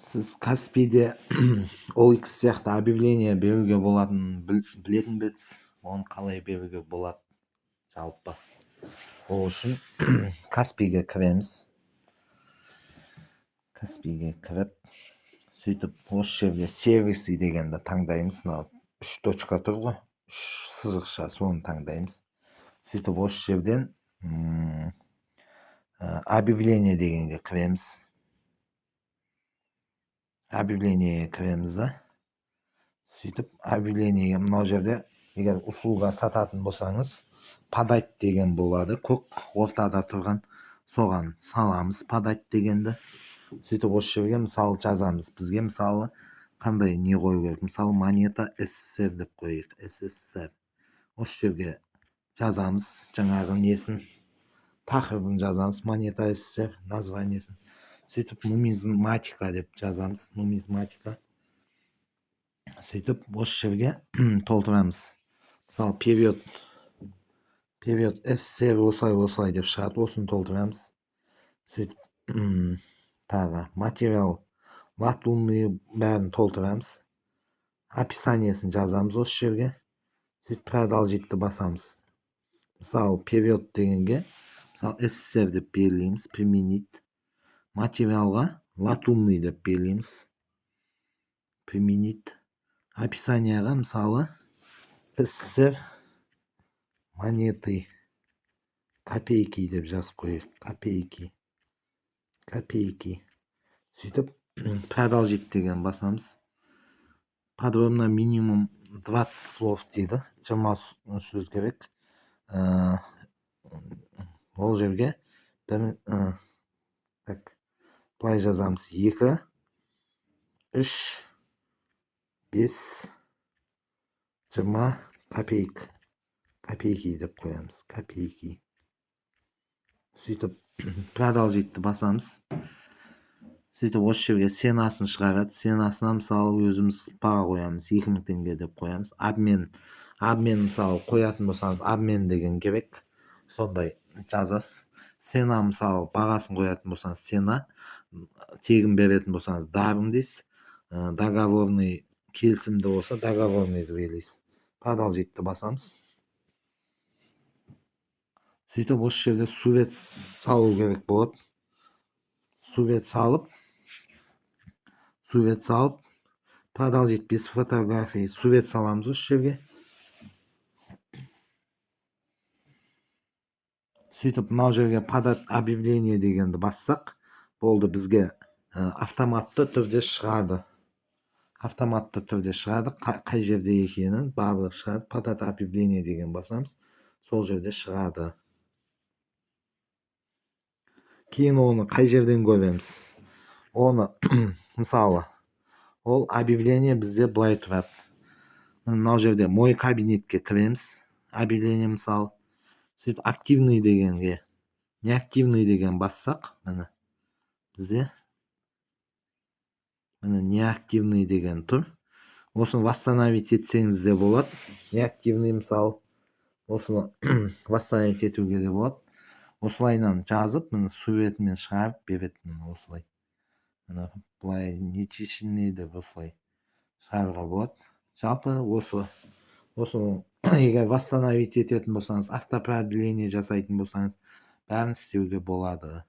Сіз Каспийде OLX сияқты объявление беруге болатынын білетін бе едіңіз? Оны қалай беруге болады жалпы? Ол үшін Каспийге кіреміз. Каспийге кіріп, сөйтіп осы жерде сервисы дегенді таңдаймыз. Мынау 3 точка тұр ғой, 3 сызықша, соны таңдаймыз. Сөйтіп осы жерден объявление дегенге кіреміз. Объявлениеге кіреміз да. Сөйтіп объявлениеге мынау жерде егер услуга сататын болсаңыз, подать деген болады. Көк ортада тұрған, соған саламыз подать дегенді. Сөйтіп осы жерге мысалы жазамыз. Бізге мысалы қандай не қою керек? Мысалы монета СССР деп қояйық. СССР. Осы жерге жазамыз жаңағы несін, тақырыбын жазамыз. Монета СССР названиесін. Сөйтіп нумизматика деп жазамыз. Нумизматика. Сөйтіп осы жерге толтырамыз. Мысалы период СССР осылай деп шығады. Осыны толтырамыз. Сөйтіп тағы материал латунный бәрін толтырамыз. Описаниесін жазамыз осы жерге. Сөйтіп продолжитті басамыз. Мысалы период дегенге мысалы СССР деп белгілейміз. Применить. Материалға латунный деп белгілейміз. Применить. Описанияға мысалы СССР монеты копейки деп жазып қояйық. Копейки. Сөйтіп продолжить деген басамыз. Подробно минимум 20 слов дейді. 20 сөз керек. Ол жерге былай жазамыз. 2, 3, 5, 20 копейки деп қоямыз. Копейки. Сөйтіп продолжитті басамыз. Сөйтіп осы жерге ценасын шығарады. Ценасына мысалы өзіміз баға қоямыз. 2000 теңге деп қоямыз. Обмен мысалы қоятын болсаңыз, обмен деген керек. Сондай жазасыз. Цена мысалы бағасын қоятын болсаңыз, цена. Тегін беретін болсаңыз, дарым дейсіз. Договорный келісімді болса, договорныйды белгілейсіз. Продолжитті басамыз. Сөйтіп осы жерде сурет салу керек болады. Сурет салып, продолжить без фотографии. Сурет саламыз осы жерге. Сөйтіп мынау жерге подать объявление дегенді бассақ, болды, бізге автоматты түрде шығады. Қай жерде екенін барлығы шығады. Подать объявление деген басамыз. Сол жерде шығады. Кейін оны қай жерден көреміз? Оны мысалы ол объявление бізде былай тұрады. Мынау жерде мой кабинетке кіреміз. Объявление мысалы. Сөйтіп активный дегенге, неактивный деген бассақ, бізде неактивный деген тұр. Осыны восстановить етсеңіз де болады. Неактивный мысалы. Осыны восстановить етуге де болады. Осылайынан жазып, суретімен шығарып береді. Осылай. Былай нечешінне деп осылай шығаруға болады. Жалпы осы егер восстановить ететін болсаңыз, автопродление жасайтын болсаңыз, бәрін істеуге болады.